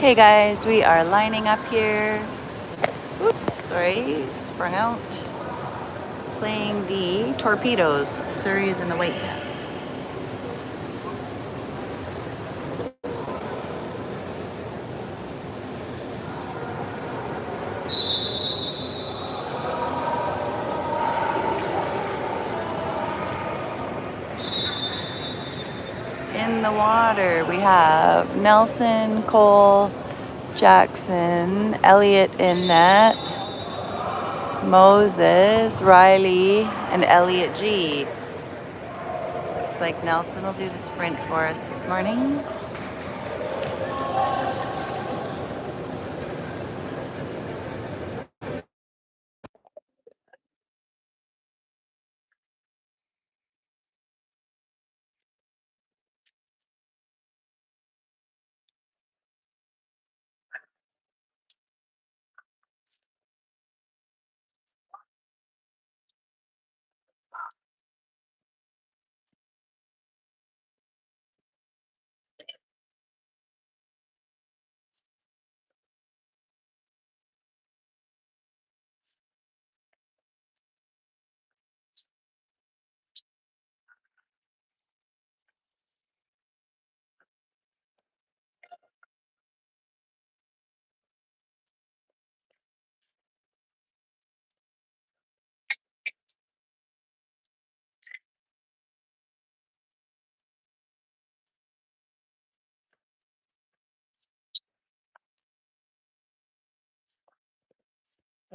Okay guys, we are lining up here. Oops, sorry, sprung out. Playing the Torpedoes, Surreys and the Whitecaps. In the water, we have Nelson, Cole, Jackson, Elliott in net, Moses, Riley, and Elliott G. Looks like Nelson will do the sprint for us this morning.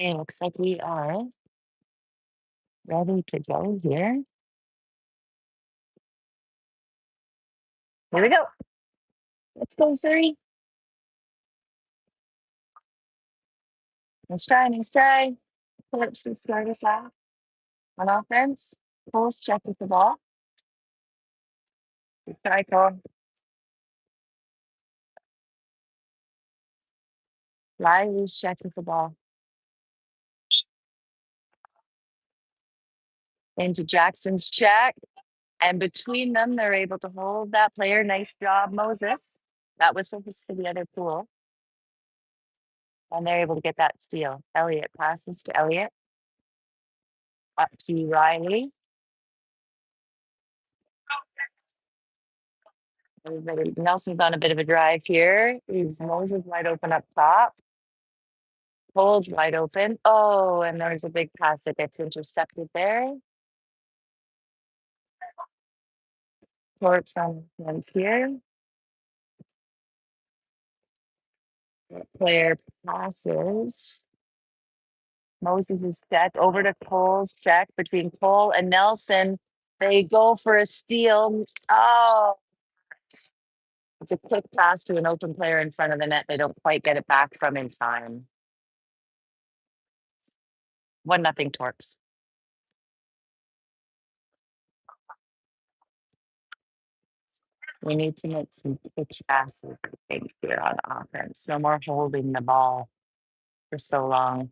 Okay, looks like we are ready to go here. Here we go. Let's go, Surrey. Nice try, nice try. Torps should start us off on offense. Cole's check with the ball. Good try, Cole. Riley's check with the ball. Into Jackson's check. And between them, they're able to hold that player. Nice job, Moses. That was supposed to the other pool. And they're able to get that steal. Elliott passes to Elliott. Up to Riley. Nelson's on a bit of a drive here. Moses wide open up top. Cole's wide open. Oh, and there's a big pass that gets intercepted there. Torps on hands here. Player passes. Moses is check over to Cole's check between Cole and Nelson. They go for a steal. Oh, it's a quick pass to an open player in front of the net. They don't quite get it back from in time. 1-0 Torps. We need to make some pitch passes things here on offense. No more holding the ball for so long.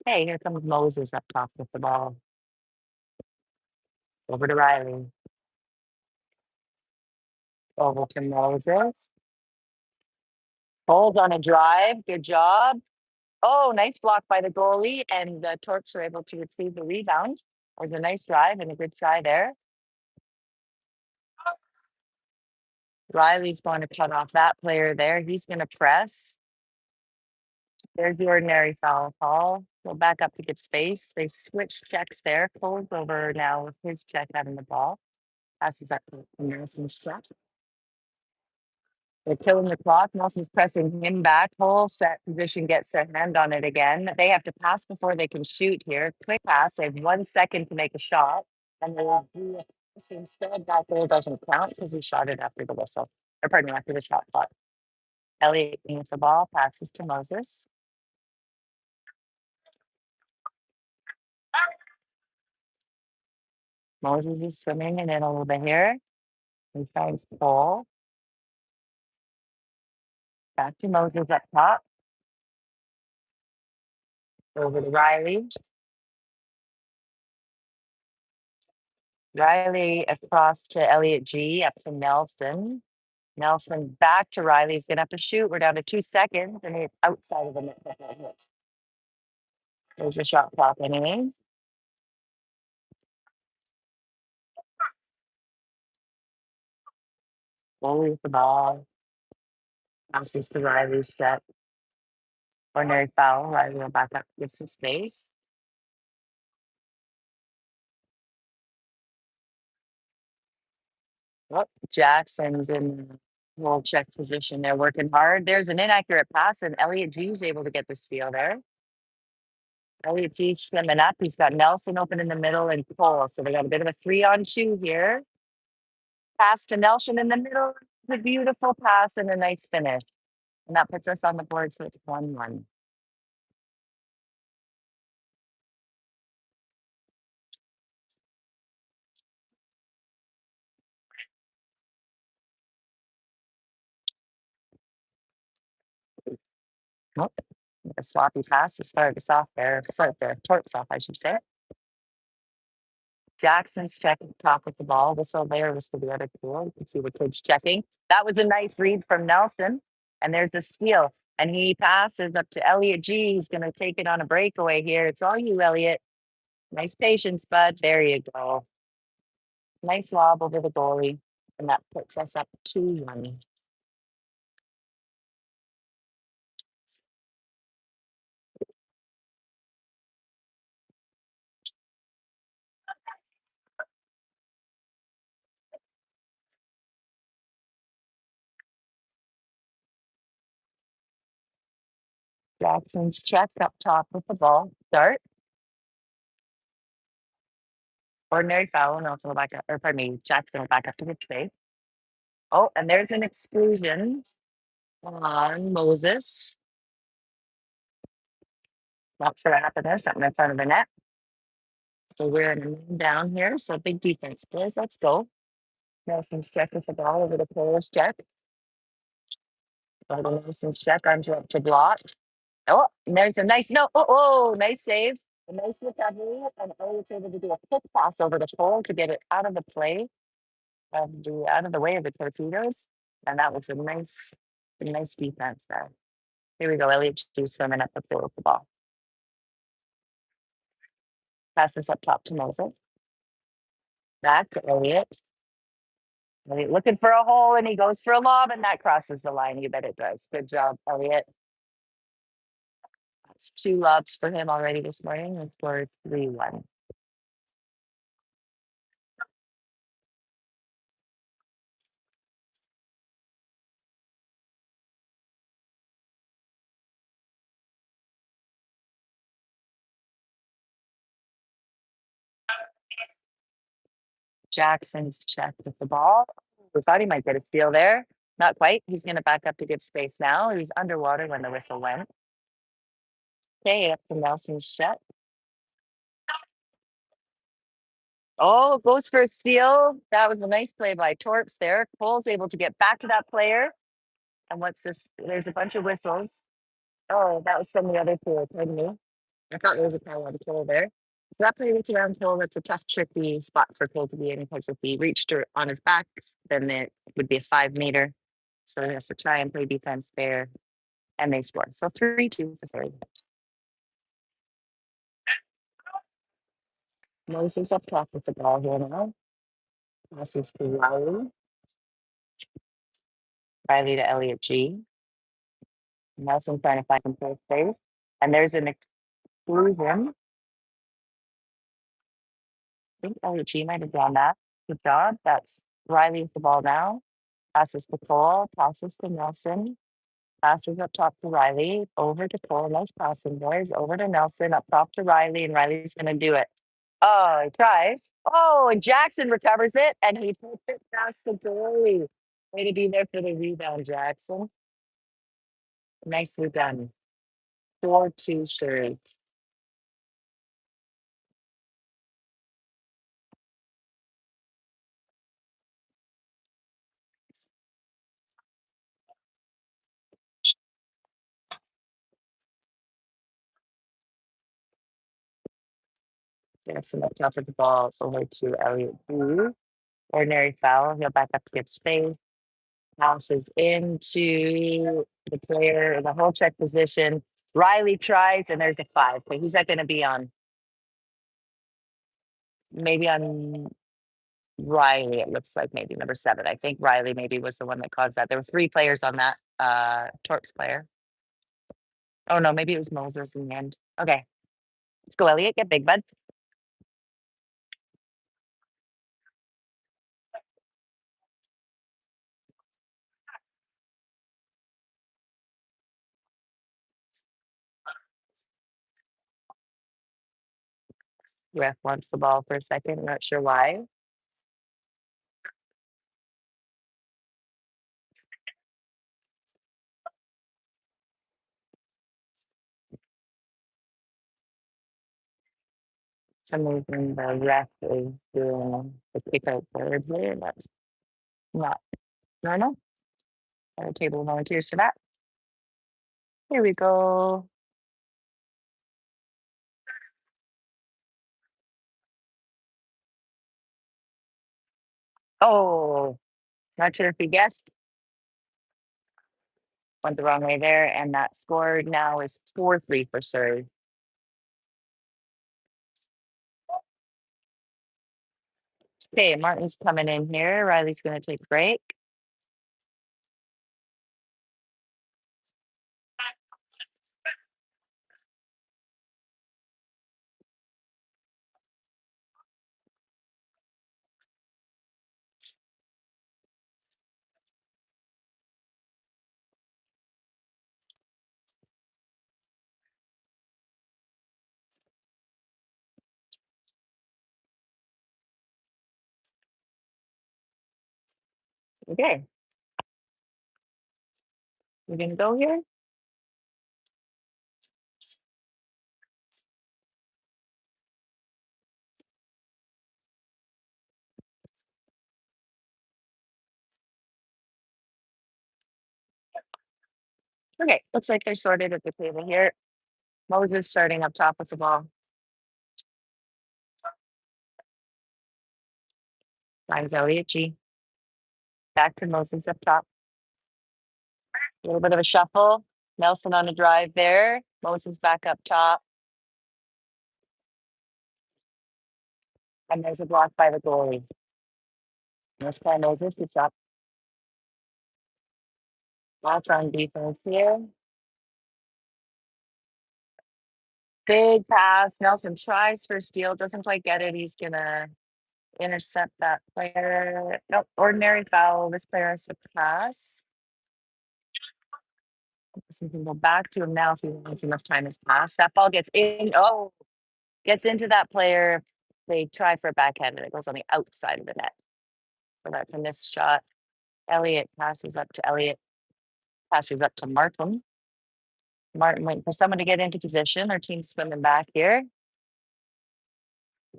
Hey, here comes Moses up top with the ball. Over to Riley. Over to Moses. Hold on a drive. Good job. Oh, nice block by the goalie. And the Torps are able to retrieve the rebound. It was a nice drive and a good try there. Riley's going to cut off that player there. He's going to press. There's the ordinary foul call. Go back up to get space. They switch checks there. Cole's over now with his check having the ball. Passes up to Nelson's check. They're killing the clock. Nelson's pressing him back. Whole set position gets their hand on it again. They have to pass before they can shoot here. Quick pass. They have 1 second to make a shot. And they will do a pass instead. That goal doesn't count because he shot it after the whistle. Or pardon me, after the shot clock. Elliott with the ball. Passes to Moses. Moses is swimming in it a little bit here. He finds Cole. Back to Moses up top. Over to Riley. Riley across to Elliott G, up to Nelson. Nelson back to Riley. He's going to have to shoot. We're down to 2 seconds, and he's outside of the net. There's a shot clock, anyways. Goalie with the ball. Passes to Riley. Set. Ordinary foul. Riley will back up, give some space. Oh, Jackson's in roll check position. They're working hard. There's an inaccurate pass, and Elliot G is able to get the steal there. Elliot G swimming up. He's got Nelson open in the middle and Cole. So they got a bit of a 3-on-2 here. Pass to Nelson in the middle. It's a beautiful pass and a nice finish. And that puts us on the board. So it's 1-1. Oh, a sloppy pass to start us off there. Start the Torps off, I should say. Jackson's checking top with the ball. Whistle there was for the other pool. You can see the kids checking. That was a nice read from Nelson. And there's the steal. And he passes up to Elliot G. He's going to take it on a breakaway here. It's all you, Elliot. Nice patience, bud. There you go. Nice lob over the goalie. And that puts us up 2-1. Jackson's checked up top with the ball. Start. Ordinary foul. And also back up. Or pardon me. Jack's going to back up to the space. Oh, and there's an exclusion on Moses. Not sure what happened there. Something in front of the net. So we're in a man down here. So big defense, boys. Let's go. Nelson's check with the ball over the Polish check. Nelson's check. Arms are up to block. Oh, and there's a nice nice save. A nice recovery. And was able to do a quick pass over the pole to get it out of the play out of the way of the torpedoes. And that was a nice defense there. Here we go. Elliot G swimming up the field with the ball. Passes up top to Moses. Back to Elliot. Elliot looking for a hole, and he goes for a lob, and that crosses the line. You bet it does. Good job, Elliot. That's 2 lobs for him already this morning, and scores 3-1. Jackson's check with the ball. We thought he might get a steal there. Not quite. He's going to back up to give space now. He was underwater when the whistle went. Okay, up to Nelson's check. Oh, goes for a steal. That was a nice play by Torps there. Cole's able to get back to that player. And what's this? There's a bunch of whistles. Oh, that was from the other pool. Pardon me. I thought there was a call on Cole there. So that play reach around Cole, that's a tough, tricky spot for Cole to be in because if he reached her on his back, then it would be a 5-meter. So he has to try and play defense there. And they score. So 3-2 for third. Moses up top with the ball here now. Passes to Riley. Riley to Elliot G. Nelson trying to find some play space. And there's an exclusion. I think Elliot G might have done that. Good job. That's Riley with the ball now. Passes to Cole. Passes to Nelson. Passes up top to Riley. Over to Cole. Nice passing, boys. Over to Nelson. Up top to Riley. And Riley's going to do it. Oh, he tries. Oh, and Jackson recovers it. And he puts it past the goalie. Way to be there for the rebound, Jackson. Nicely done. 4-2 third. Jackson up top of the ball over to Elliot B. Ordinary foul. He'll back up to get space. passes into the player, the whole check position. Riley tries, and there's a 5. But who's that going to be on? Maybe on Riley, it looks like maybe number 7. I think Riley maybe was the one that caused that. There were 3 players on that Torps player. Oh no, maybe it was Moses in the end. Okay. Let's go, Elliot. Get big, bud. Ref wants the ball for a second. Not sure why. Some reason the ref is doing the kick out third here. That's not normal. Got a table of volunteers for that. Here we go. Oh, not sure if you guessed. Went the wrong way there. And that score now is 4-3 for Surrey. Okay, Martin's coming in here. Riley's going to take a break. Okay. We're going to go here. Okay, looks like they're sorted at the table here. Moses starting up top with the ball. Finds Elliot G. Back to Moses up top. A little bit of a shuffle. Nelson on a drive there. Moses back up top. And there's a block by the goalie. Let's try Moses. Good shot. Lots on defense here. Big pass. Nelson tries for a steal. Doesn't quite get it. He's going to intercept that player. Nope. Ordinary foul. This player has to pass. So we can go back to him now if he wants enough time has passed. That ball gets in. Oh, gets into that player. They try for a backhand and it goes on the outside of the net. So that's a missed shot. Elliot passes up to Elliot. Passes up to Martin. Martin waiting for someone to get into position. Our team's swimming back here.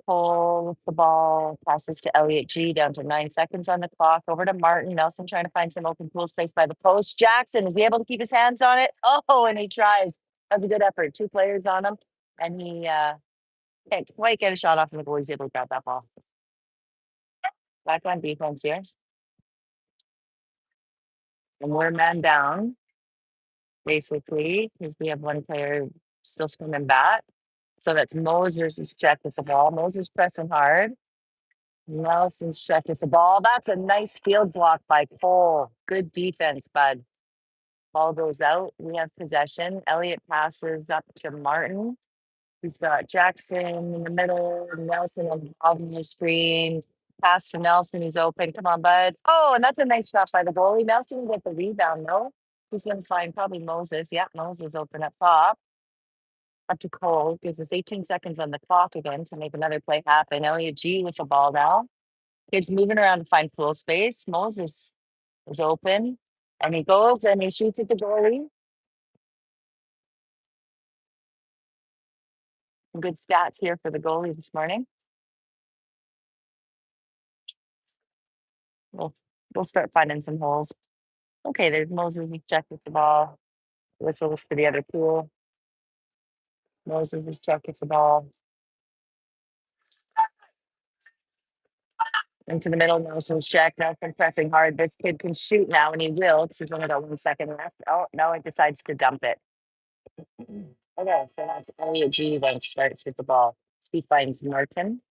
Pull the ball, passes to Elliot G, down to 9 seconds on the clock. Over to Martin. Nelson trying to find some open pool space by the post. Jackson, is he able to keep his hands on it? Oh, and he tries. That's a good effort. 2 players on him. And he can't quite get a shot off, and the goalie's able to grab that ball. Back on defense here. And we're man down, basically, because we have one player still swimming back. So that's Moses' check with the ball. Moses pressing hard. Nelson's check with the ball. That's a nice field block by Cole. Good defense, bud. Ball goes out. We have possession. Elliot passes up to Martin. He's got Jackson in the middle. Nelson on the screen. Pass to Nelson. He's open. Come on, bud. Oh, and that's a nice stop by the goalie. Nelson will get the rebound, though. He's going to find probably Moses. Yeah, Moses open up top. Up to Cole. Gives us 18 seconds on the clock again to make another play happen. Elliot G with the ball now. Kids moving around to find pool space. Moses is open. And he goes and he shoots at the goalie. Some good stats here for the goalie this morning. We'll start finding some holes. Okay, there's Moses. He checked with the ball. Whistles for the other pool. Moses is checked with the ball. Into the middle, Nelson's check. Nelson pressing hard. This kid can shoot now, and he will. He's only got 1 second left. Oh, no, he decides to dump it. Okay, so that's Elliot G then starts with the ball. He finds Martin.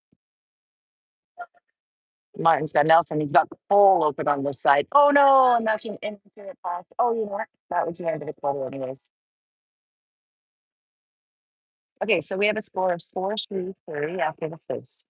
Martin's got Nelson. He's got Cole open on this side. Oh no, and that's an inaccurate pass. Oh, you know what? That was the end of the quarter, anyways. Okay, so we have a score of 4-3 after the first.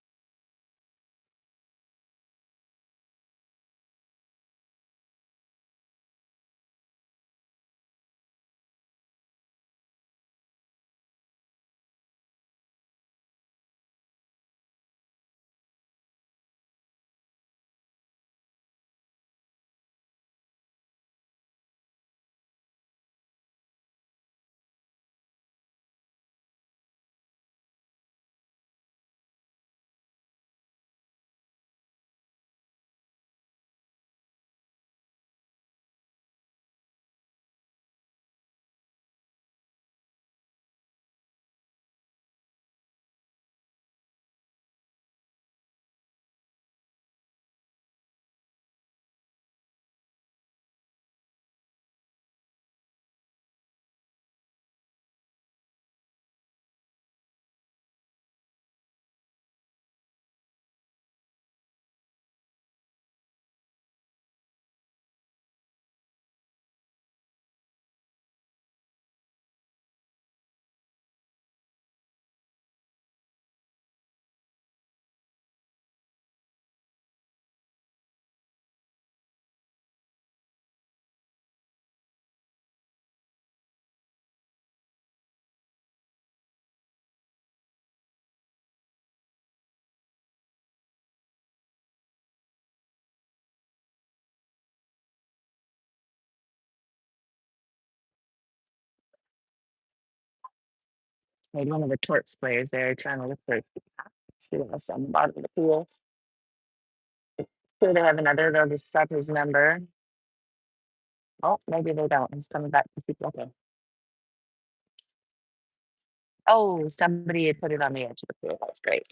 Made one of the Torps players there trying to look for see what's on the bottom of the pool. Here they have another, they'll just sub his number. Oh, maybe they don't. He's coming back to keep looking. Oh, somebody had put it on the edge of the pool. That's great.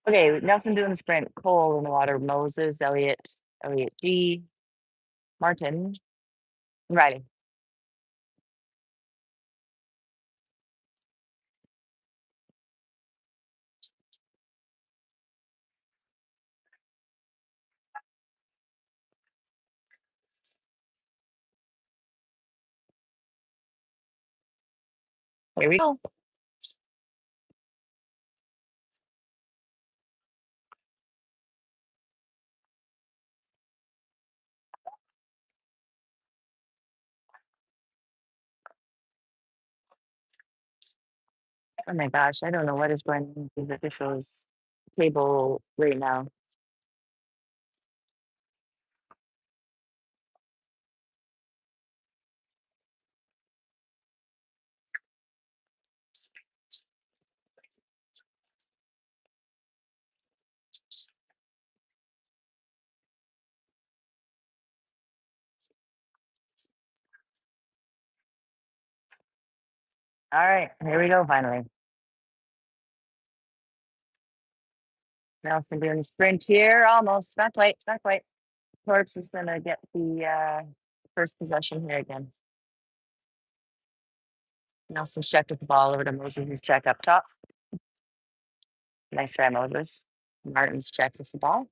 Okay, Nelson doing the sprint. Cole in the water. Moses, Elliot G, Martin, Riley. Here we go. Oh my gosh, I don't know what is going on with the officials table right now. All right, here we go finally. Nelson doing the sprint here, almost, not quite, not quite. Torps is gonna get the first possession here again. Nelson's checked with the ball over to Moses' check up top. Nice try, Moses. Martin's check with the ball.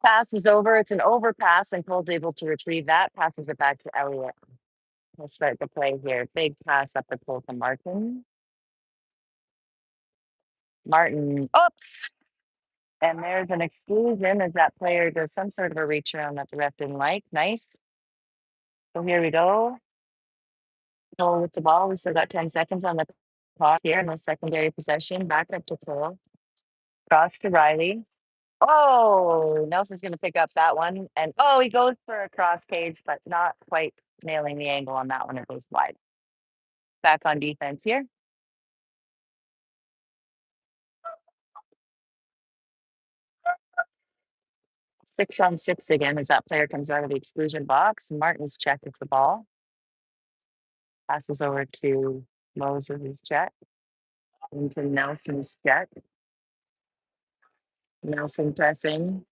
Pass is over. It's an overpass, and Cole's able to retrieve that. Passes it back to Elliot. We'll start the play here. Big pass up the pole to Martin. Martin, oops. And there's an exclusion as that player does some sort of a reach around that the ref didn't like. Nice. So here we go. Cole with the ball. We still got 10 seconds on the clock here in the secondary possession. Back up to Cole. Cross to Riley. Oh, Nelson's going to pick up that one. And oh, he goes for a cross cage, but not quite nailing the angle on that one. It goes wide. Back on defense here. 6-on-6 again as that player comes out of the exclusion box. Martin's check with the ball. Passes over to Moses' check. into Nelson's check. Nelson pressing.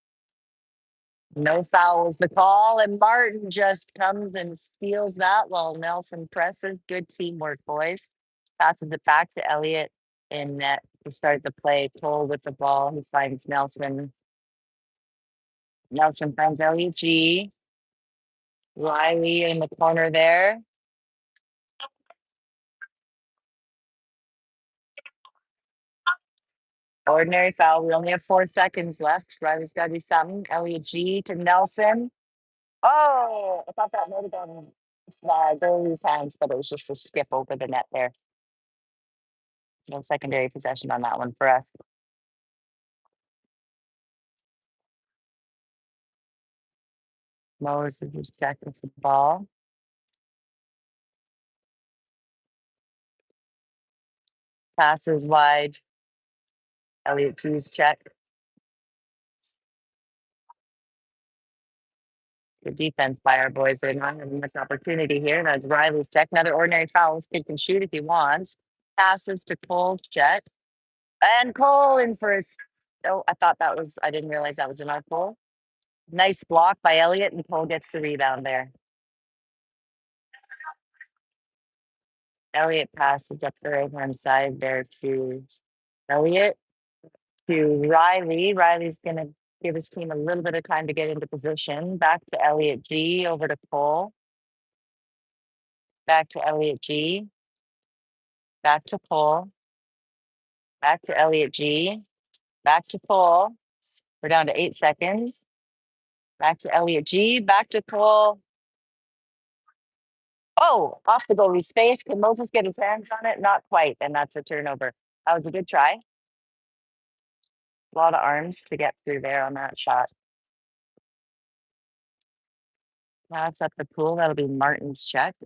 No foul was the call, and Martin just comes and steals that while Nelson presses. Good teamwork, boys. Passes it back to Elliott in net to start the play. Cole with the ball. He finds Nelson. Nelson finds Elliott G. Riley in the corner there. Ordinary foul. We only have 4 seconds left. Riley's got to do something. Elliott G to Nelson. Oh, I thought that might have been goalie's hands, but it was just a skip over the net there. No secondary possession on that one for us. Moses is checking for the ball. Passes wide. Elliott G's check. Good defense by our boys. They're not having much opportunity here. That's Riley's check. Another ordinary foul. This kid can shoot if he wants. Passes to Cole's check. And Cole in first. Oh, I thought that was, I didn't realize that was an our Cole. Nice block by Elliott, and Cole gets the rebound there. Elliott passes up the right hand side there to Elliott to Riley. Riley's going to give his team a little bit of time to get into position. Back to Elliott G, over to Cole. Back to Elliott G. Back to Cole. Back to Elliott G. Back to Cole. We're down to 8 seconds. Back to Elliott G. Back to Cole. Oh, off the goalie's face. Can Moses get his hands on it? Not quite. And that's a turnover. That was a good try. A lot of arms to get through there on that shot. Now it's up the pool. That'll be Martin's check.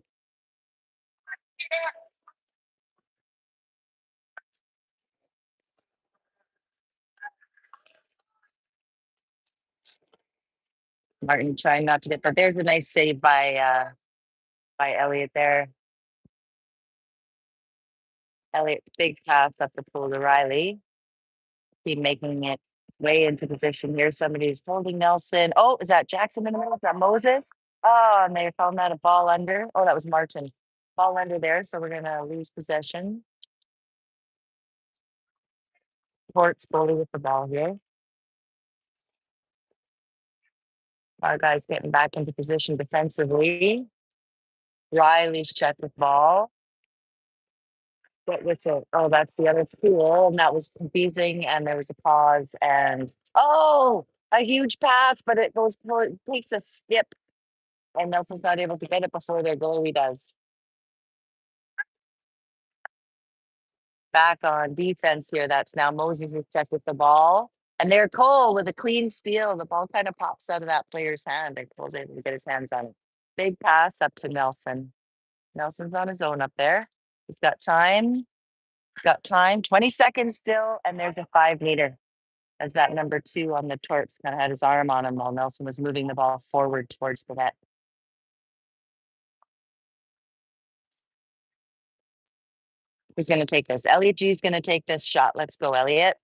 Martin trying not to get, but there's a nice save by Elliott there. Elliott, big pass up the pool to Riley. Keep making it way into position here. Somebody's holding Nelson. Oh, is that Jackson in the middle? Is that Moses? Oh, and they're calling that a ball under. Oh, that was Martin. Ball under there. So we're gonna lose possession. Torps goalie with the ball here. Our guys getting back into position defensively. Riley's check with ball. What was it? Oh, that's the other pool. And that was confusing. And there was a pause. And oh, a huge pass, but it goes, it takes a skip. And Nelson's not able to get it before their goalie does. Back on defense here. That's now Moses is checked with the ball. And there Cole with a clean steal. The ball kind of pops out of that player's hand. And Cole's able to get his hands on it. Big pass up to Nelson. Nelson's on his own up there. He's got time. 20 seconds still. And there's a 5-meter. As that number 2 on the Torps kind of had his arm on him while Nelson was moving the ball forward towards the net. Who's going to take this? Elliott G is going to take this shot. Let's go, Elliott.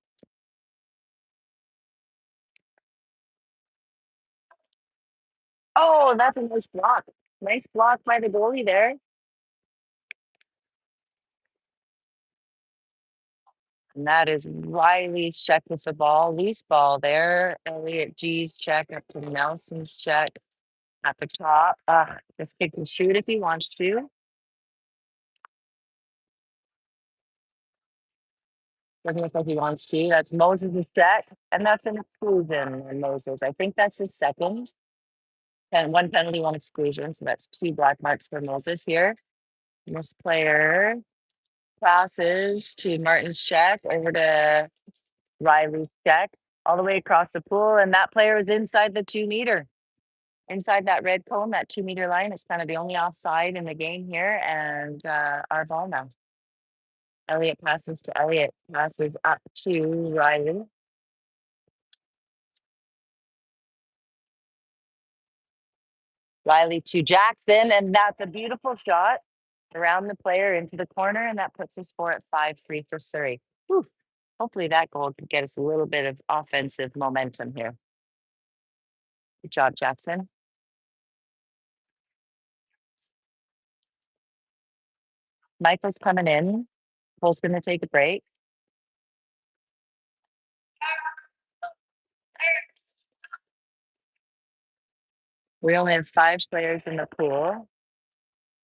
Oh, that's a nice block. Nice block by the goalie there. And that is Riley's check with the ball. Loose ball there. Elliott G's check up to Nelson's check at the top. This kid can shoot if he wants to. Doesn't look like he wants to. That's Moses' check. And that's an exclusion on Moses. I think that's his second. And 1 penalty, 1 exclusion. So that's 2 black marks for Moses here. This player passes to Martin's check over to Riley's check all the way across the pool. And that player is inside the 2-meter. Inside that red cone, that 2-meter line. It's kind of the only offside in the game here. And our ball now. Elliott passes to Elliott. Passes up to Riley. Riley to Jackson. And that's a beautiful shot. around the player into the corner, and that puts us at 5-3 for Surrey. Whew. Hopefully that goal could get us a little bit of offensive momentum here. Good job, Jackson. Michael's coming in. Cole's going to take a break. We only have 5 players in the pool.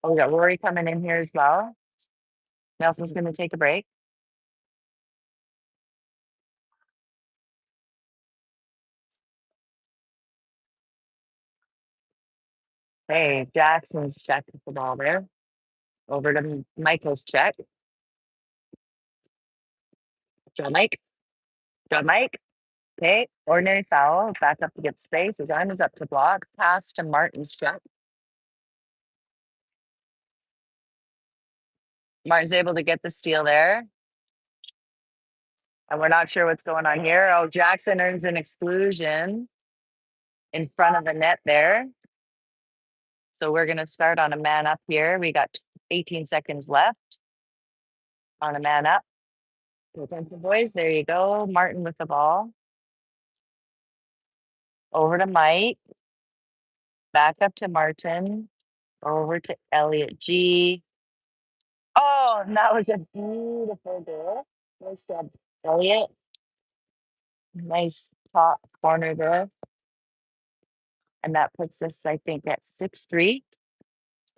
Oh, we got Rory coming in here as well. Nelson's going to take a break. Hey, Jackson's check with the ball there. Over to Michael's check. Draw Mike. Draw Mike. Okay, ordinary foul. Back up to get space. His arm is up to block. Pass to Martin's check. Martin's able to get the steal there. And we're not sure what's going on here. Oh, Jackson earns an exclusion in front of the net there. So we're going to start on a man up here. We got 18 seconds left on a man up. Attention, boys. There you go. Martin with the ball. Over to Mike. Back up to Martin. Over to Elliot G. Oh, and that was a beautiful goal. Nice job, Elliot. Nice top corner there. And that puts us, I think, at 6-3.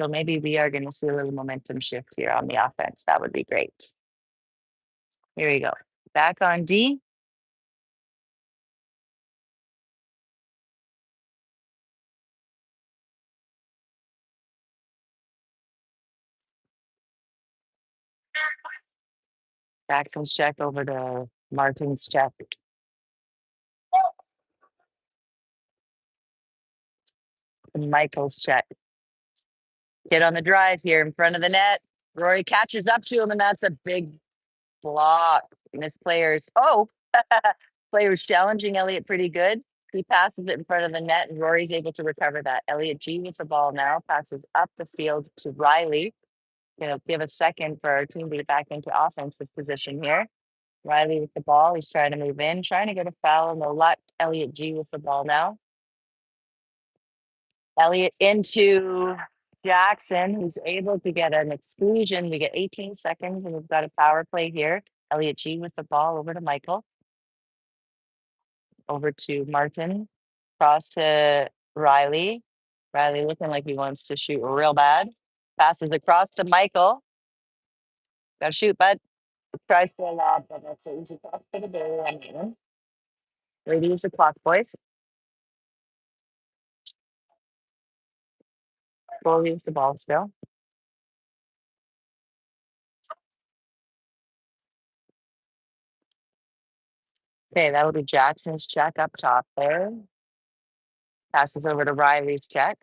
So maybe we are going to see a little momentum shift here on the offense. That would be great. Here we go. Back on D. Jackson's check over to Martin's check. And Michael's check. Get on the drive here in front of the net. Rory catches up to him, and that's a big block. And this player's challenging Elliot pretty good. He passes it in front of the net, and Rory's able to recover that. Elliot G with the ball now passes up the field to Riley. Give a second for our team to get back into offensive position here. Riley with the ball. He's trying to move in, trying to get a foul. No luck. Elliot G with the ball now. Elliot into Jackson, who's able to get an exclusion. We get 18 seconds, and we've got a power play here. Elliot G with the ball over to Michael. Over to Martin. Cross to Riley. Riley looking like he wants to shoot real bad. Passes across to Michael. Gotta shoot, bud. Tries to lob, but that's an easy cross for the day on that one. Ready to use the clock, boys. We'll use the ball still. Okay, that'll be Jackson's check up top there. Passes over to Riley's check.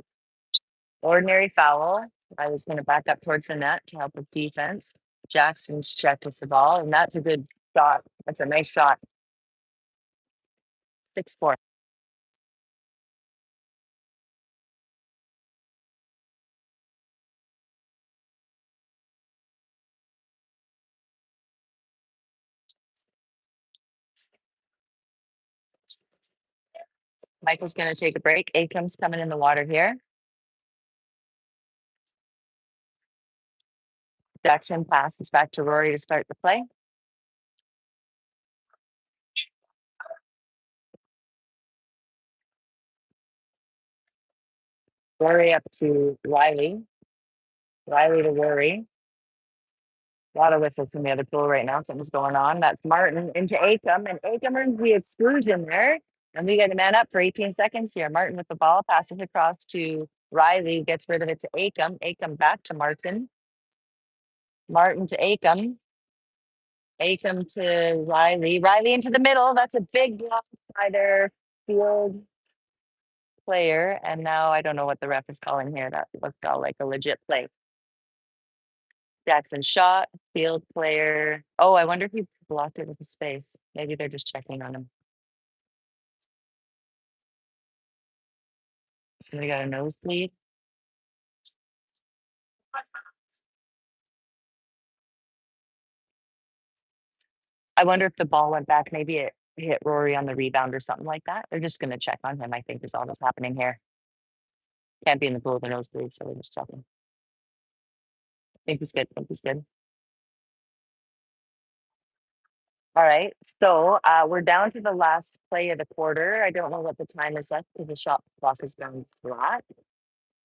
Ordinary foul. Riley's going to back up towards the net to help with defense. Jackson's check with the ball, and that's a good shot. That's a nice shot. 6-4. Michael's going to take a break. Akam's coming in the water here. Jackson passes back to Rory to start the play. Rory up to Riley. Riley to Rory. A lot of whistles from the other pool right now. Something's going on. That's Martin into Akam, and Akam earns the exclusion there. And we get a man up for 18 seconds here. Martin with the ball, passes across to Riley, gets rid of it to Akam. Akam back to Martin. Martin to Akam. Akam to Riley. Riley into the middle. That's a big block by their field player. And now I don't know what the ref is calling here. That looked all like a legit play. Jackson shot, field player. Oh, I wonder if he blocked it with his face. Maybe they're just checking on him. Somebody got a nosebleed. I wonder if the ball went back. Maybe it hit Rory on the rebound or something like that. They're just going to check on him, I think, is all that's happening here. Can't be in the pool with the nosebleed, so we're just checking. I think he's good. I think he's good. All right. So we're down to the last play of the quarter. I don't know what the time is left because the shot clock is down flat.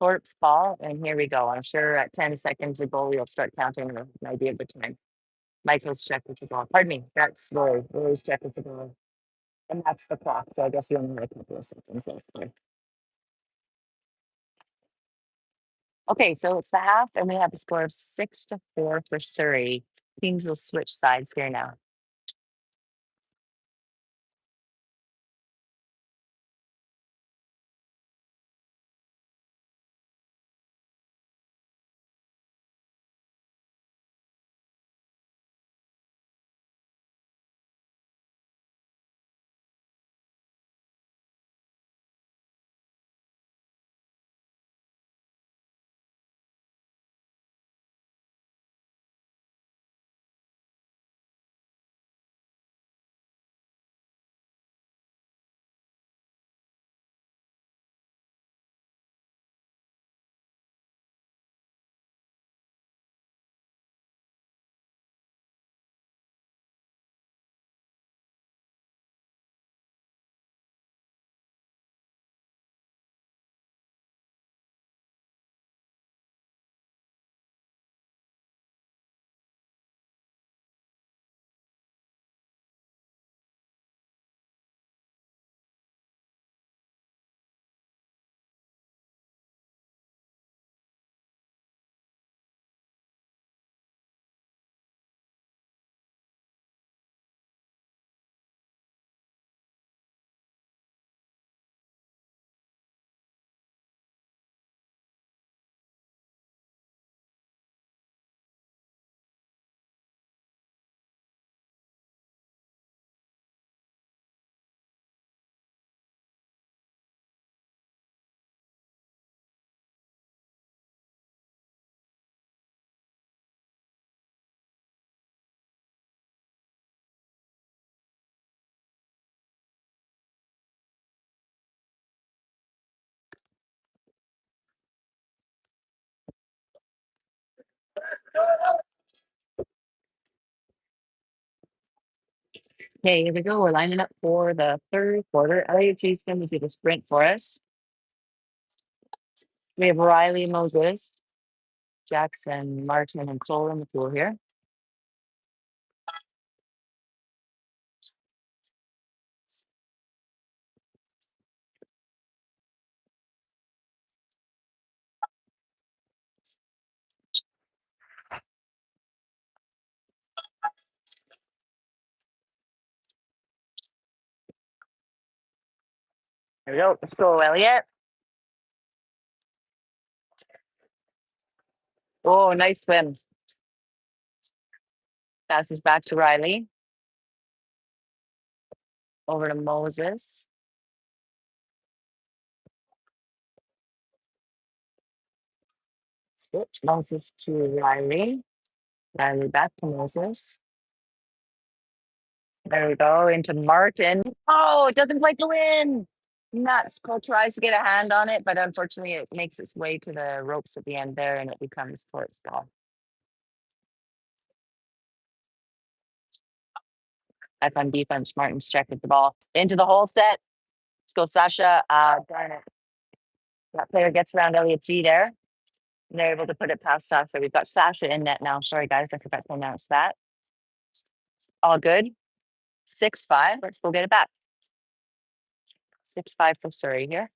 Torps ball, and here we go. I'm sure at 10 seconds the goalie will start counting an idea of the time. Michael's check with the ball. Pardon me. That's Rory. Rory's check with the ball. And that's the clock. So I guess we only have a couple of seconds left there. Okay, so it's the half, and we have a score of 6-4 for Surrey. Teams will switch sides here now. Okay, here we go. We're lining up for the third quarter. LAFC is going to do the sprint for us. We have Riley, Moses, Jackson, Martin, and Cole in the pool here. There we go. Let's go, Elliot. Oh, nice swim. Passes back to Riley. Over to Moses. Switch. Moses to Riley. Riley back to Moses. There we go. Into Martin. Oh, it doesn't quite go in. Nuts. Cole tries to get a hand on it, but unfortunately it makes its way to the ropes at the end there and it becomes Torps ball. Back on defense, Martin's checking the ball. Into the hole set. Let's go, Sasha. Darn it. That player gets around Elliot G there. And they're able to put it past Sasha. We've got Sasha in net now. Sorry, guys. I forgot to announce that. All good. 6-5. Let's go get it back. 6-5 for Surrey here.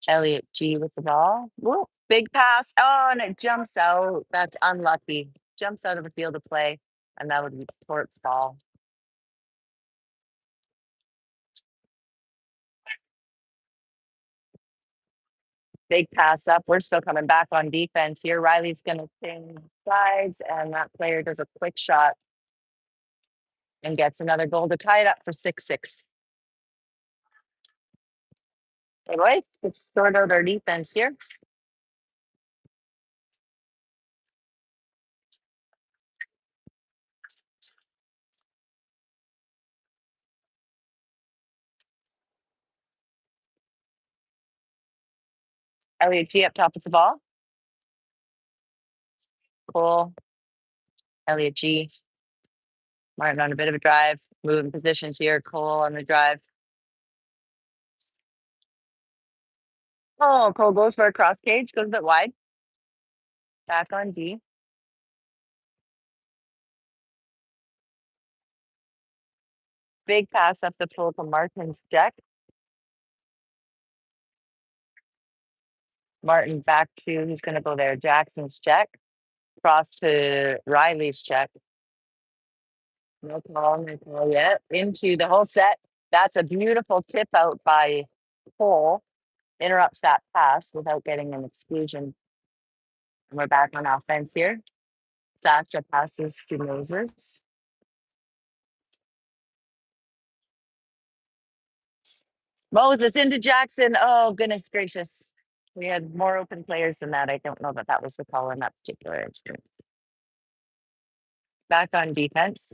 Elliot G with the ball. Whoa, big pass. Oh, and it jumps out. That's unlucky. Jumps out of the field of play. And that would be Torts ball. Big pass up. We're still coming back on defense here. Riley's going to ping sides, and that player does a quick shot and gets another goal to tie it up for 6-6. Hey, boys, let's sort out our defense here. Elliot G up top with the ball. Cool. Elliot G. Martin on a bit of a drive. Moving positions here. Cole on the drive. Oh, Cole goes for a cross cage. Goes a bit wide. Back on D. Big pass up the pool to Martin's check. Martin back to, who's going to go there? Jackson's check. Cross to Riley's check. No call yet. Into the whole set. That's a beautiful tip out by Cole. Interrupts that pass without getting an exclusion. And we're back on offense here. Sasha passes to Moses. Moses into Jackson. Oh, goodness gracious. We had more open players than that. I don't know that that was the call in that particular instance. Back on defense.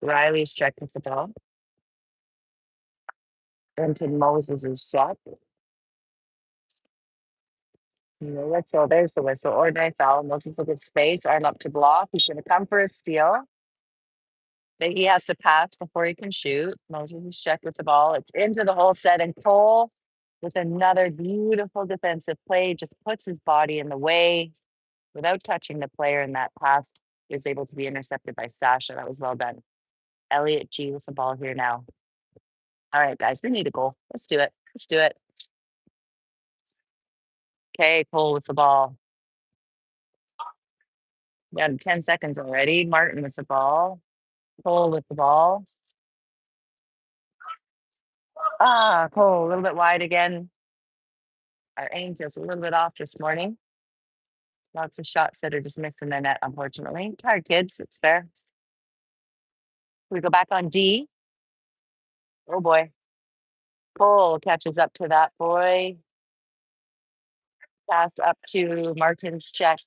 Riley's check with the ball. Into Moses's shot. No whistle. There's the whistle. Ordinary foul. Moses a good space. Arm up to block. He's going to come for a steal. But he has to pass before he can shoot. Moses is checked with the ball. It's into the whole set. And Cole, with another beautiful defensive play, just puts his body in the way without touching the player. And that pass is able to be intercepted by Sasha. That was well done. Elliot G with the ball here now. All right, guys, we need a goal. Let's do it. Let's do it. Okay, Cole with the ball. We got 10 seconds already. Martin with the ball. Cole with the ball. Cole a little bit wide again. Our aim just a little bit off this morning. Lots of shots that are just missing the net, unfortunately. Tired kids, it's fair. We go back on D. Oh boy. Cole catches up to that boy. Pass up to Martin's check.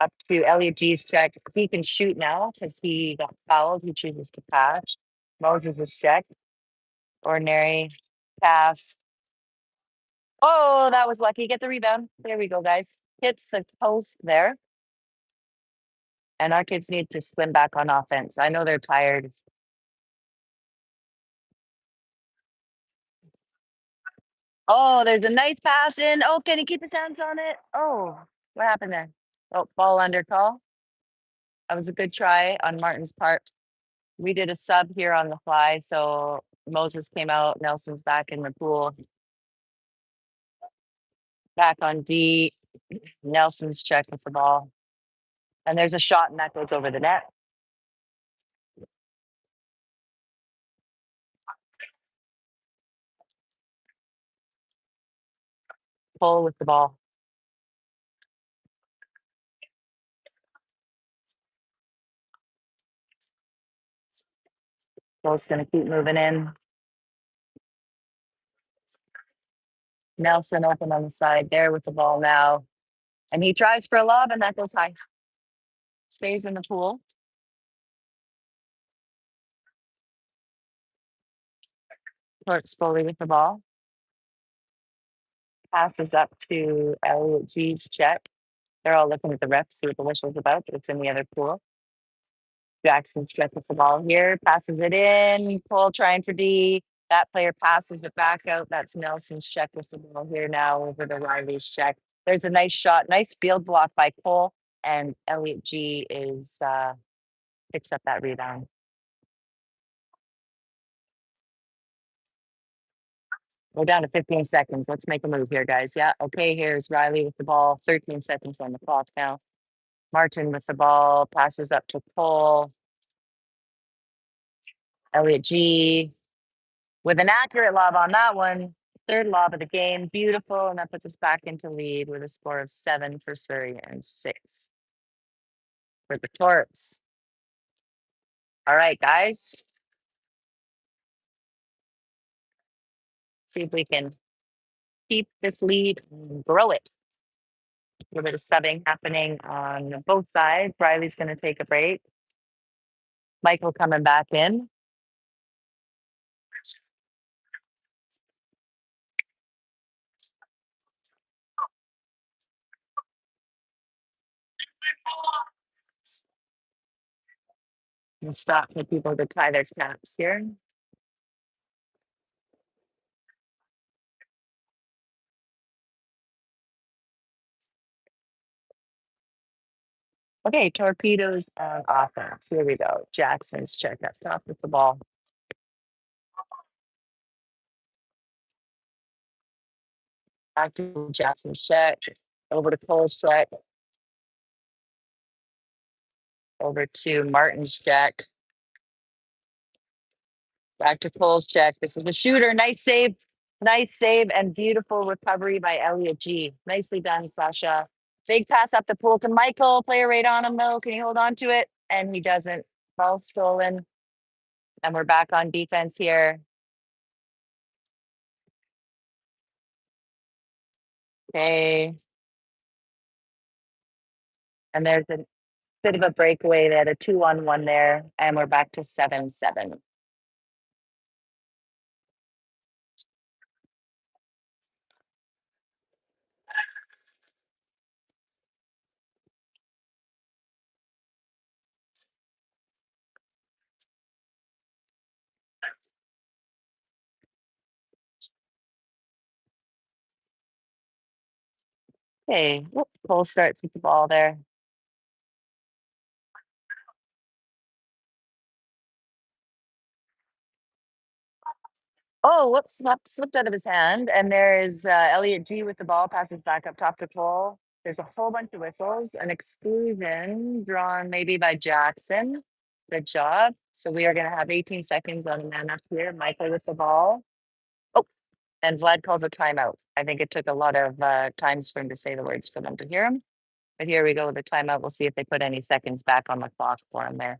Up to Elliot G's check. He can shoot now because he got fouled. He chooses to pass. Moses is checked. Ordinary pass. Oh, that was lucky. Get the rebound. There we go, guys. Hits the post there. And our kids need to swim back on offense. I know they're tired. Oh, there's a nice pass in. Oh, can he keep his hands on it? Oh, what happened there? Oh, ball under call. That was a good try on Martin's part. We did a sub here on the fly. So Moses came out. Nelson's back in the pool. Back on D. Nelson's check with the ball. And there's a shot and that goes over the net. Pull with the ball. Ball's going to keep moving in. Nelson open on the side there with the ball now. And he tries for a lob and that goes high. Stays in the pool. Torps fully with the ball. Passes up to Elliot G's check. They're all looking at the ref, see what the whistle's about, but it's in the other pool. Jackson's check with the ball here. Passes it in. Cole trying for D. That player passes it back out. That's Nelson's check with the ball here now over the Riley's check. There's a nice shot. Nice field block by Cole. And Elliot G is picks up that rebound. We're down to 15 seconds. Let's make a move here, guys. Yeah. Okay, here's Riley with the ball. 13 seconds on the clock now. Martin with the ball. Passes up to Cole. Elliot G with an accurate lob on that one. Third lob of the game. Beautiful. And that puts us back into lead with a score of 7 for Surrey and 6 for the Torps. All right, guys. See if we can keep this lead and grow it. A little bit of subbing happening on both sides. Riley's going to take a break. Michael coming back in. We'll stop for people to tie their caps here. Okay, torpedoes on offense. Here we go. Jackson's check up top with the ball. Back to Jackson's check. Over to Cole's check. Over to Martin's check. Back to Cole's check. This is the shooter. Nice save. Nice save and beautiful recovery by Elliot G. Nicely done, Sasha. Big pass up the pool to Michael. Player right on him though. Can he hold on to it? And he doesn't. Ball stolen. And we're back on defense here. Okay. And there's a bit of a breakaway. They had a 2-on-1 there. And we're back to 7-7. Okay. Whoop, Cole starts with the ball there. Oh, whoops, slipped out of his hand. And there is Elliot G with the ball, passes back up top to Cole. There's a whole bunch of whistles, an exclusion drawn maybe by Jackson. Good job. So we are going to have 18 seconds on a man up here. Michael with the ball. Oh, and Vlad calls a timeout. I think it took a lot of times for him to say the words for them to hear him. But here we go with the timeout. We'll see if they put any seconds back on the clock for him there.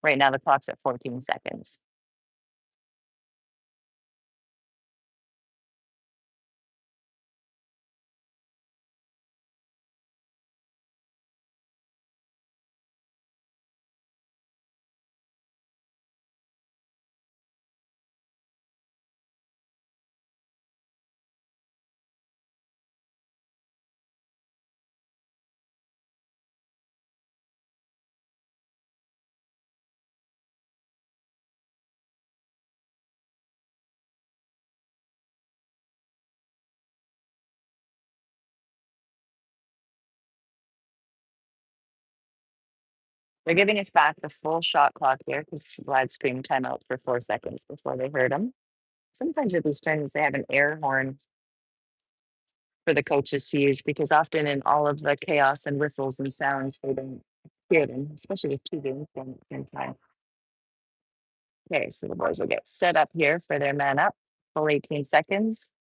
Right now, the clock's at 14 seconds. They're giving us back the full shot clock here because Vlad screamed timeout for 4 seconds before they heard him. Sometimes at these tournaments, they have an air horn for the coaches to use because often in all of the chaos and whistles and sounds, they don't hear them, especially with two games going at the same time. Okay, so the boys will get set up here for their man up. Full 18 seconds.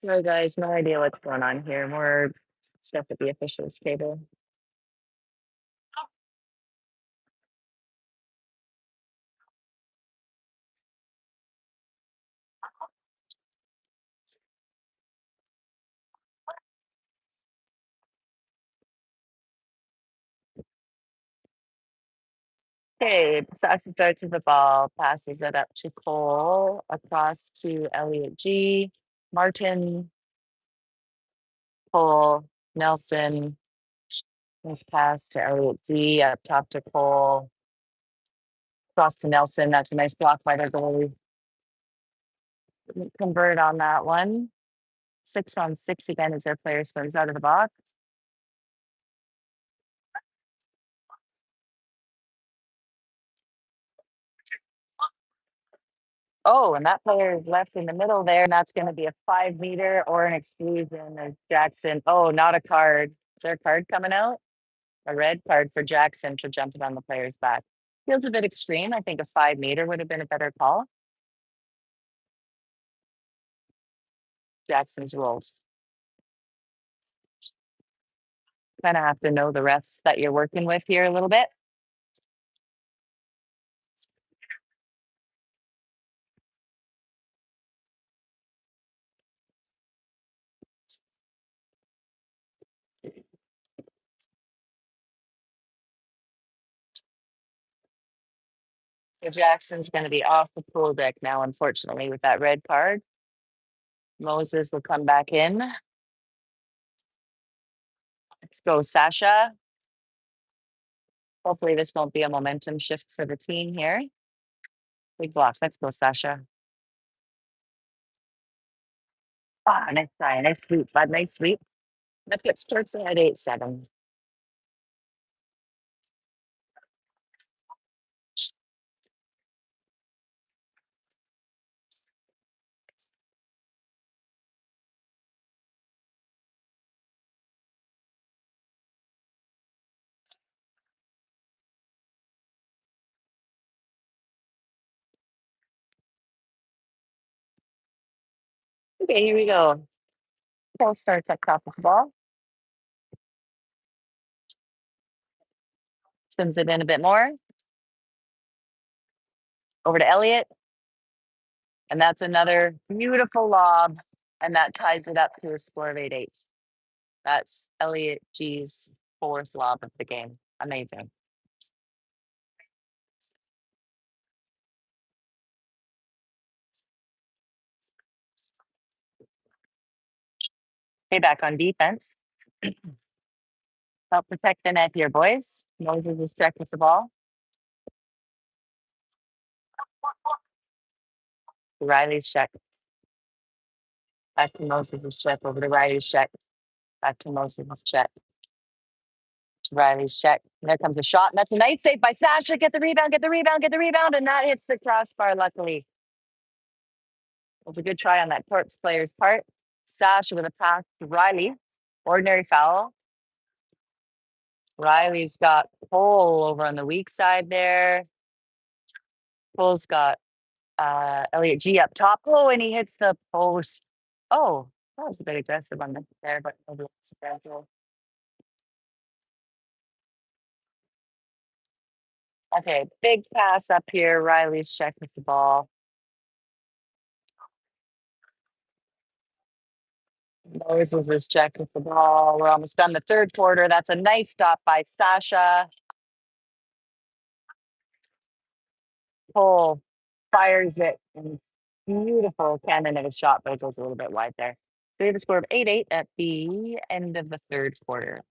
So guys, no idea what's going on here. More stuff at the officials table. Okay, Sasha starts with the ball, passes it up to Cole, across to Elliot G, Martin, Cole, Nelson. Nice pass to Elliot G, up top to Cole, across to Nelson. That's a nice block by their goalie. Didn't convert on that one. 6-on-6 again as their player swims out of the box. Oh, and that player is left in the middle there, and that's going to be a 5 meter or an exclusion as Jackson. Oh, not a card. Is there a card coming out? A red card for Jackson for jumping on the player's back. Feels a bit extreme. I think a 5 meter would have been a better call. Jackson's rules. Kind of have to know the refs that you're working with here a little bit. So Jackson's going to be off the pool deck now, unfortunately, with that red card. Moses will come back in. Let's go, Sasha. Hopefully this won't be a momentum shift for the team here. Big block. Let's go, Sasha. Ah, nice try. Nice sweep, bud. Nice sweep. That puts Torps ahead 8-7. Okay, here we go. Cole starts up top of the ball. Spins it in a bit more. Over to Elliott. And that's another beautiful lob. And that ties it up to a score of 8-8. That's Elliott G's 4th lob of the game. Amazing. Payback on defense. Help protect the net here, boys. Moses is checked with the ball. Riley's check. Back to Moses' check. Over to Riley's check. Back to Moses' check. Riley's check. And there comes a shot. And that's a nice save by Sasha. Get the rebound, get the rebound, get the rebound. And that hits the crossbar, luckily. It was a good try on that Torps player's part. Sasha with a pass to Riley. Ordinary foul. Riley's got Cole over on the weak side there. Cole's got Elliott G up top. Oh, and he hits the post. Oh, that was a bit aggressive on there, but okay, big pass up here. Riley's check with the ball. Moses is check with the ball. We're almost done the third quarter. That's a nice stop by Sasha. Cole fires it. And beautiful cannon of a shot, but it goes a little bit wide there. So we have a score of 8-8 at the end of the third quarter.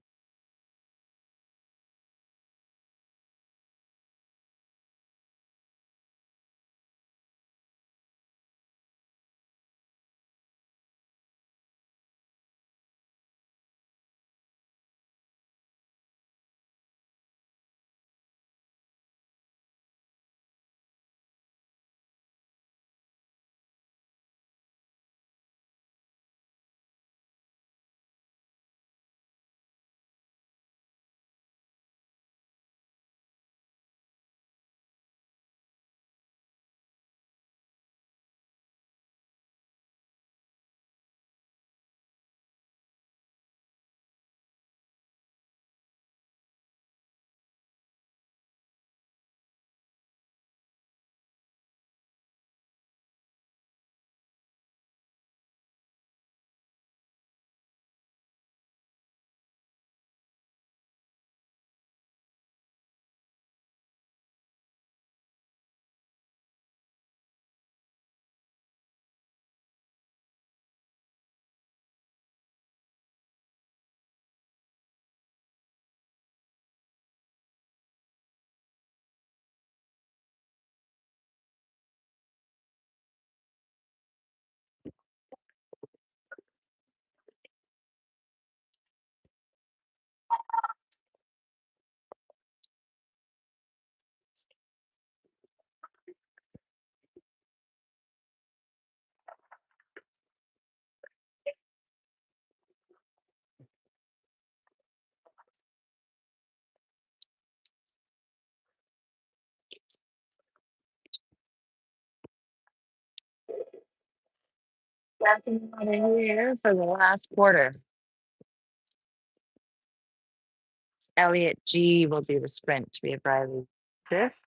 Backing out of here for the last quarter. Elliot G will do the sprint. We have Riley fifth.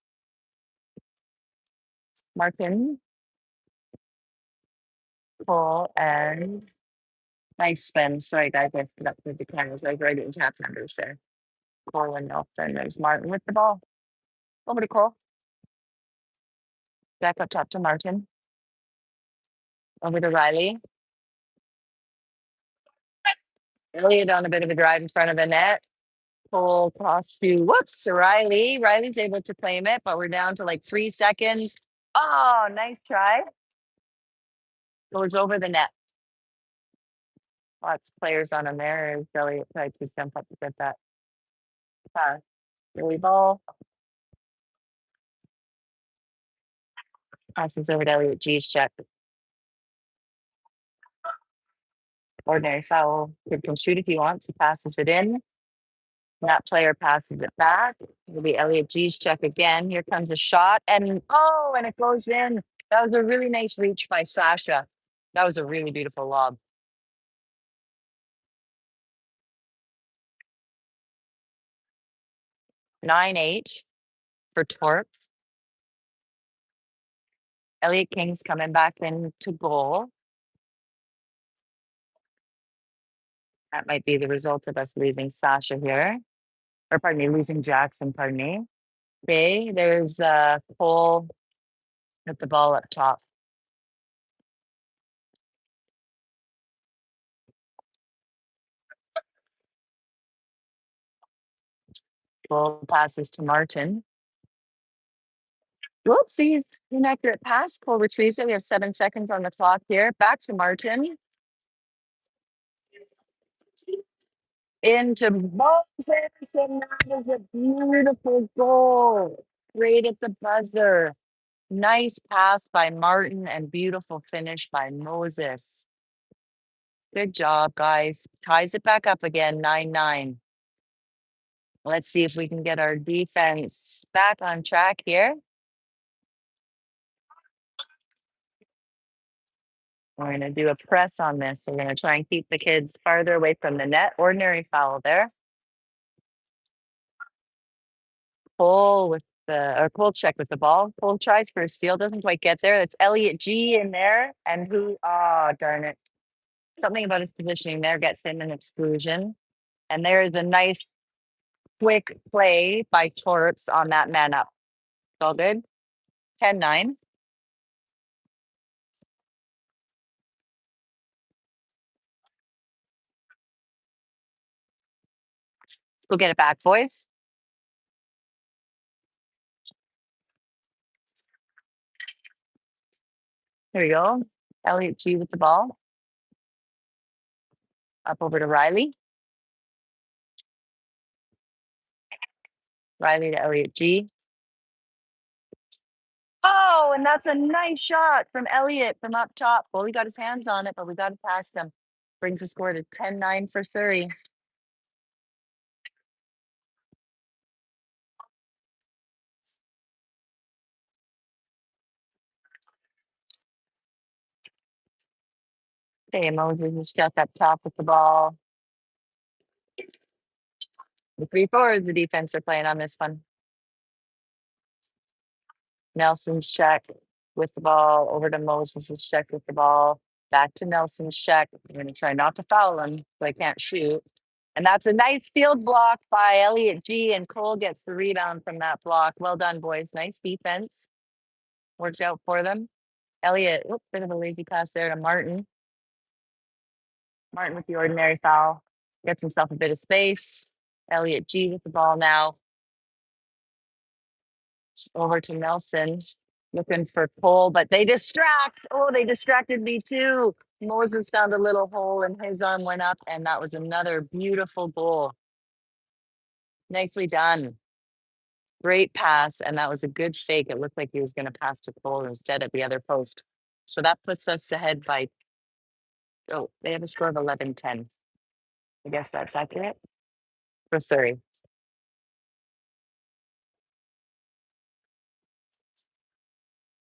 Martin, Cole, and nice spin. Sorry, guys, I forgot to put the cameras. I was writing tap numbers there. Cole and Nelson. There's Martin with the ball. Over to Cole. Back up top to Martin. Over to Riley. Elliot on a bit of a drive in front of the net. Cole cross to whoops, Riley. Riley's able to claim it, but we're down to like 3 seconds. Oh, nice try. Goes over the net. Lots of players on him there. Elliot tried to jump up to get that pass. Billy ball. Passes over to Elliot G's check. Ordinary foul. Kid can shoot if he wants. He passes it in. That player passes it back. It'll be Elliot G's check again. Here comes a shot. And oh, and it goes in. That was a really nice reach by Sasha. That was a really beautiful lob. 9-8 for Torps. Elliot King's coming back into goal. That might be the result of us losing Sasha here. Or pardon me, losing Jackson, pardon me. Okay, there's Cole with the ball up top. Cole passes to Martin. Whoopsies, inaccurate pass. Cole retrieves it. We have 7 seconds on the clock here. Back to Martin. Into Moses, and that is a beautiful goal. Right at the buzzer. Nice pass by Martin and beautiful finish by Moses. Good job, guys. Ties it back up again, 9-9. Let's see if we can get our defense back on track here. We're going to do a press on this. We're going to try and keep the kids farther away from the net. Ordinary foul there. Cole with Cole check with the ball. Cole tries for a steal, doesn't quite get there. That's Elliot G in there. And darn it. Something about his positioning there gets him an exclusion. And there is a nice quick play by Torps on that man up. It's all good. 10-9. Let's go get it back, boys. Here we go. Elliot G with the ball. Up over to Riley. Riley to Elliot G. Oh, and that's a nice shot from Elliot from up top. Well, he got his hands on it, but we got it past him. Brings the score to 10-9 for Surrey. Okay, Moses is just up top with the ball. The 3 forwards, the defense are playing on this one. Nelson's check with the ball over to Moses's check with the ball. Back to Nelson's check. I'm going to try not to foul him so I can't shoot. And that's a nice field block by Elliot G. And Cole gets the rebound from that block. Well done, boys. Nice defense. Worked out for them. Elliot, bit of a lazy pass there to Martin. Martin with the ordinary foul. Gets himself a bit of space. Elliot G with the ball now. Over to Nelson. Looking for Cole, but they distract. Oh, they distracted me too. Moses found a little hole and his arm went up, and that was another beautiful goal. Nicely done. Great pass, and that was a good fake. It looked like he was going to pass to Cole instead at the other post. So that puts us ahead by, they have a score of 11-10. I guess that's accurate for Surrey.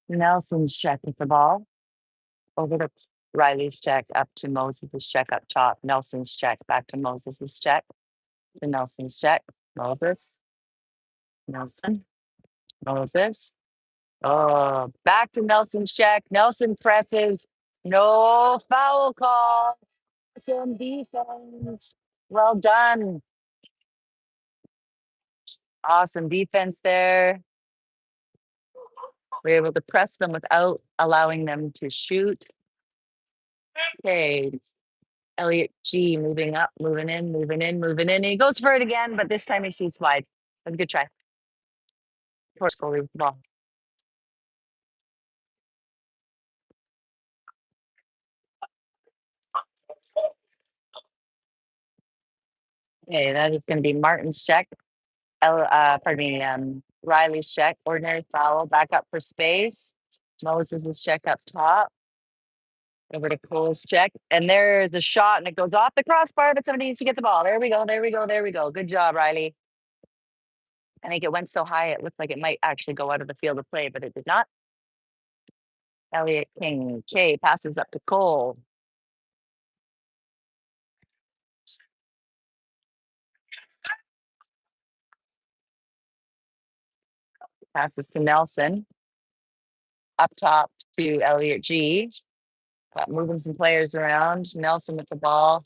Nelson's check with the ball. Over to Riley's check up to Moses' check up top. Nelson's check back to Moses' check. To Nelson's check. Moses. Nelson. Moses. Oh, back to Nelson's check. Nelson presses. No foul call. Some defense. Well done. Awesome defense there. We're able to press them without allowing them to shoot. Okay. Elliot G moving up, moving in, moving in, moving in. He goes for it again, but this time he shoots wide. That's a good try. Torps goalie with the ball. Okay, that is going to be Martin's check. Riley's check. Ordinary foul. Back up for space. Moses' check up top. Over to Cole's check. And there's a shot and it goes off the crossbar, but somebody needs to get the ball. There we go. There we go. There we go. Good job, Riley. I think it went so high, it looked like it might actually go out of the field of play, but it did not. Elliot King. K passes up to Cole. Passes to Nelson. Up top to Elliot G. Moving some players around. Nelson with the ball.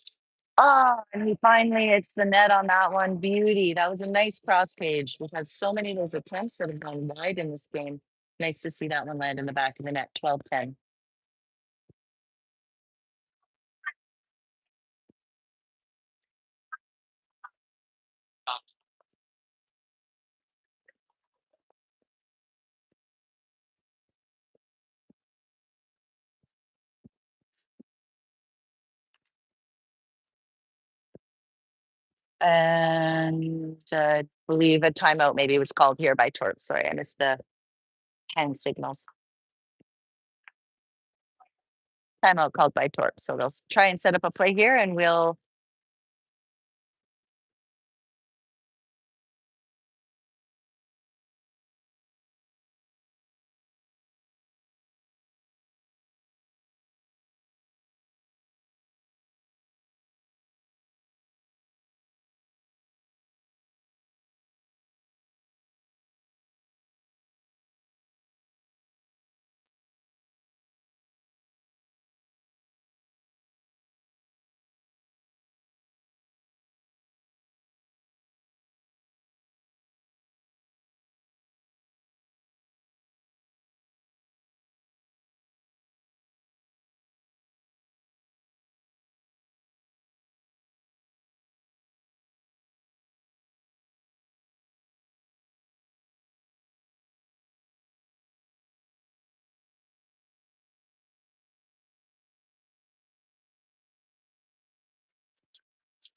Oh, and he finally hits the net on that one. Beauty. That was a nice cross page. We've had so many of those attempts that have gone wide in this game. Nice to see that one land in the back of the net. 12-10. And I believe a timeout maybe was called here by Torps. Sorry, I missed the hand signals. Timeout called by Torps. So they'll try and set up a play here and we'll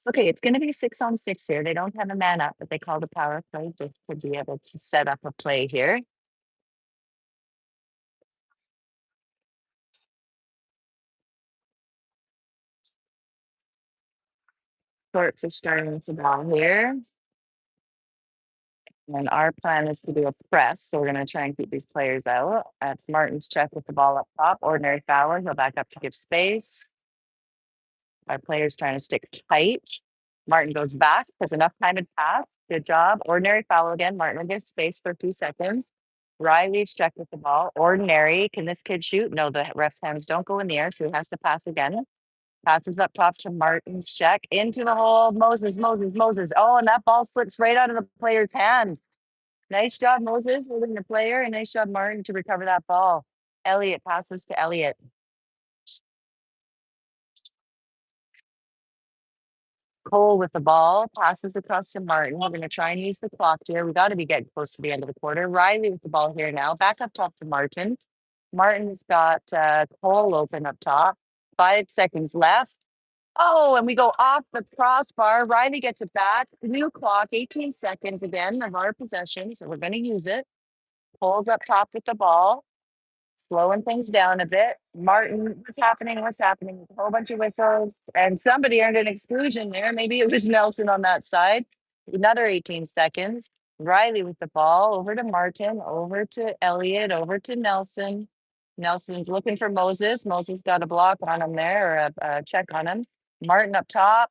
okay, it's going to be 6-on-6 here. They don't have a man up, but they called a power play just to be able to set up a play here. Torps is starting with the ball here. And our plan is to do a press. So we're going to try and keep these players out. That's Martin's check with the ball up top. Ordinary fouler. He'll back up to give space. Our players trying to stick tight. Martin goes back because enough time had passed. Good job. Ordinary foul again. Martin will give space for a few seconds. Riley's check with the ball. Ordinary. Can this kid shoot? No, the ref's hands don't go in the air, so he has to pass again. Passes up top to Martin's check. Into the hole. Moses. Oh, and that ball slips right out of the player's hand. Nice job, Moses, holding the player, and nice job, Martin, to recover that ball. Elliot passes to Elliot. Cole with the ball, passes across to Martin. We're going to try and use the clock here. We got to be getting close to the end of the quarter. Riley with the ball here now. Back up top to Martin. Martin's got Cole open up top. 5 seconds left. Oh, and we go off the crossbar. Riley gets it back. New clock, 18 seconds again of our possession. So we're going to use it. Cole's up top with the ball. Slowing things down a bit. Martin, what's happening? What's happening? A whole bunch of whistles. And somebody earned an exclusion there. Maybe it was Nelson on that side. Another 18 seconds. Riley with the ball over to Martin, over to Elliot, over to Nelson. Nelson's looking for Moses. Moses got a block on him there, or a check on him. Martin up top.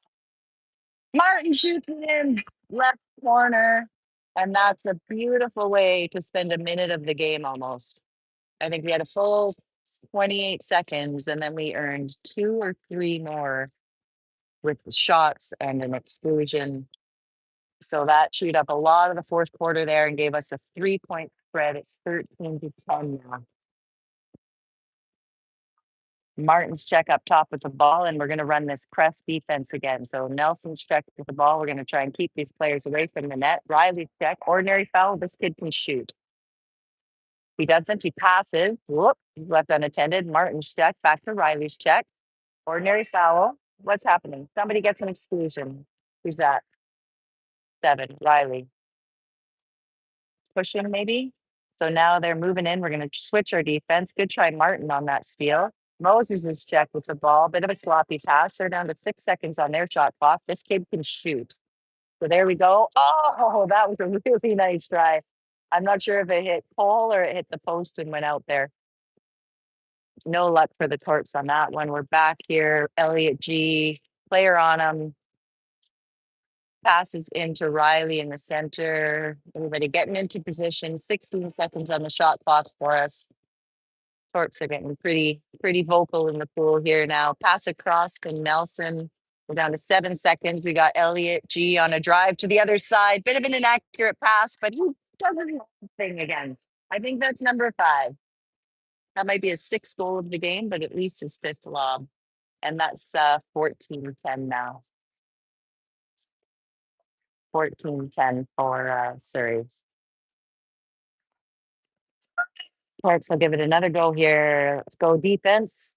Martin shoots it in left corner. And that's a beautiful way to spend a minute of the game almost. I think we had a full 28 seconds, and then we earned 2 or 3 more with shots and an exclusion. So that chewed up a lot of the fourth quarter there and gave us a 3-point spread. It's 13-10 now. Martin's check up top with the ball, and we're going to run this press defense again. So Nelson's check with the ball. We're going to try and keep these players away from the net. Riley's check, ordinary foul. This kid can shoot. He doesn't. He passes. Whoop, left unattended. Martin's check, back to Riley's check. Ordinary foul. What's happening? Somebody gets an exclusion. Who's that? 7, Riley. Push him maybe. So now they're moving in. We're going to switch our defense. Good try, Martin, on that steal. Moses is checked with the ball. Bit of a sloppy pass. They're down to 6 seconds on their shot clock. This kid can shoot. So there we go. Oh, that was a really nice try. I'm not sure if it hit pole or it hit the post and went out there. No luck for the Torps on that one. We're back here. Elliot G, player on him. Passes into Riley in the center. Everybody getting into position. 16 seconds on the shot clock for us. Torps are getting pretty vocal in the pool here now. Pass across to Nelson. We're down to 7 seconds. We got Elliot G on a drive to the other side. Bit of an inaccurate pass, but he doesn't thing again. I think that's number 5. That might be his 6th goal of the game, but at least his 5th lob. And that's 14-10 now. 14-10 for Surrey. Torps will give it another go here. Let's go defense.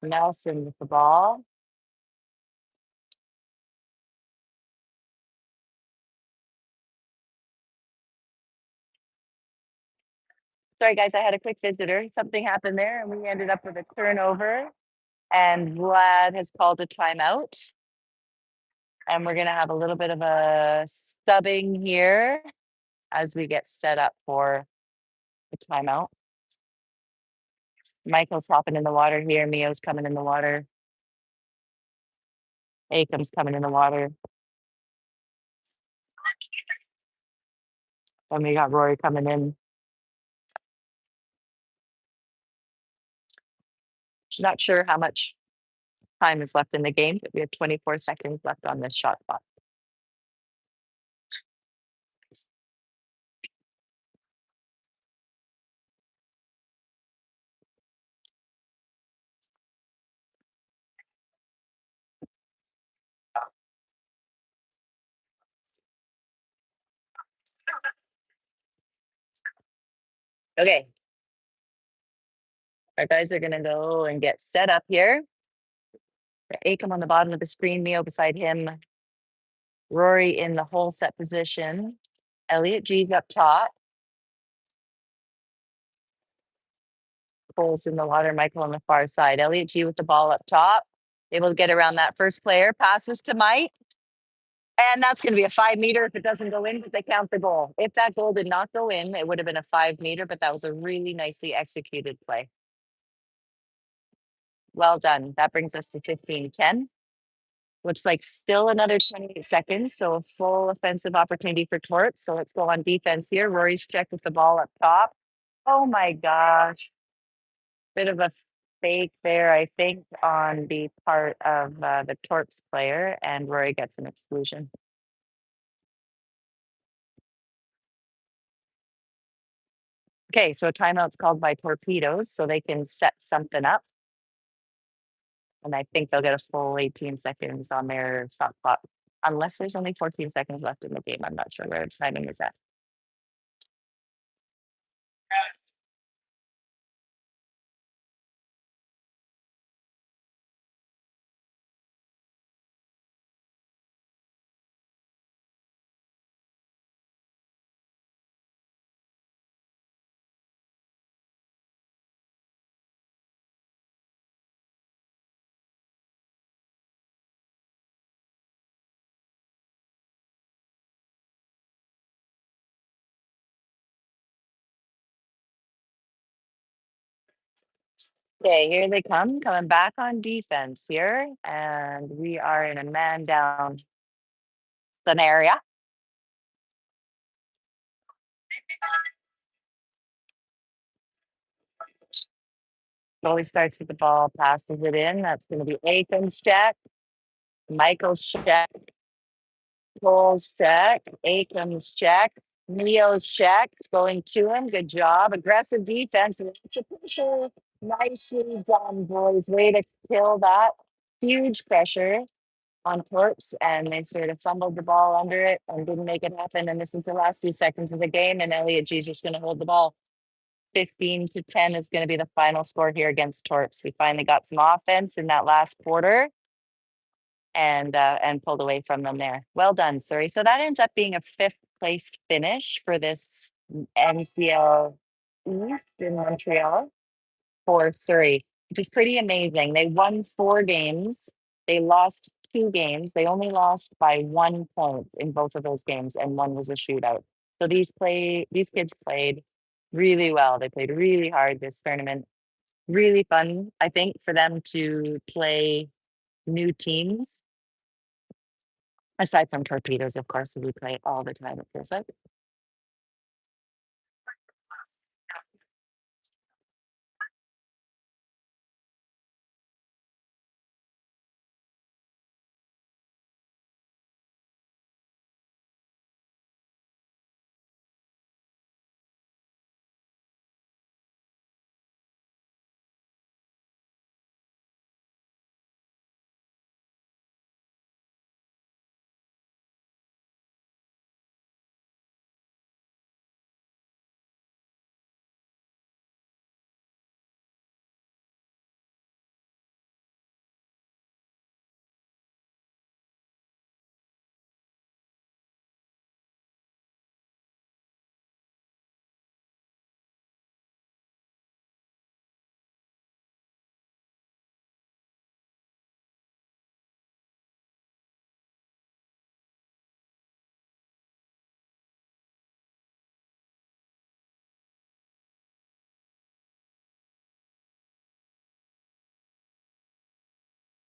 Nelson with the ball. Sorry, guys, I had a quick visitor. Something happened there, and we ended up with a turnover. And Vlad has called a timeout. And we're going to have a little bit of a subbing here as we get set up for the timeout. Michael's hopping in the water here. Mio's coming in the water. Akam's coming in the water. And we got Rory coming in. Not sure how much time is left in the game, but we have 24 seconds left on this shot clock. Okay. Our guys are going to go and get set up here. Akam on the bottom of the screen, Mio beside him. Rory in the hole set position. Elliot G's up top. Holes in the water, Michael on the far side. Elliot G with the ball up top. Able to get around that first player. Passes to Mike. And that's going to be a 5-meter if it doesn't go in, but they count the goal. If that goal did not go in, it would have been a 5-meter, but that was a really nicely executed play. Well done. That brings us to 15-10. Looks like still another 28 seconds, so a full offensive opportunity for Torps. So let's go on defense here. Rory's checked with the ball up top. Oh my gosh. Bit of a fake there, I think, on the part of the Torps player, and Rory gets an exclusion. Okay, so a timeout's called by Torpedoes, so they can set something up. And I think they'll get a full 18 seconds on their shot clock, unless there's only 14 seconds left in the game. I'm not sure where the timing is at. Okay, here they come, coming back on defense here. And we are in a man down scenario. Goalie starts with the ball, passes it in. That's going to be Aiken's check, Michael's check, Cole's check, Aiken's check, Neo's check. Going to him. Good job. Aggressive defense. It's a pressure. Nicely done, boys. Way to kill that. Huge pressure on Torps, and they sort of fumbled the ball under it and didn't make it happen. And this is the last few seconds of the game, and Elliot G's just going to hold the ball. 15-10 is going to be the final score here against Torps. We finally got some offense in that last quarter and pulled away from them there. Well done, Surrey. So that ends up being a fifth place finish for this NCL East in Montreal for Surrey, which is pretty amazing. They won 4 games. They lost 2 games. They only lost by 1 point in both of those games, and one was a shootout. So these kids played really well. They played really hard this tournament. Really fun, I think, for them to play new teams. Aside from torpedoes, of course, who we play all the time, it feels like.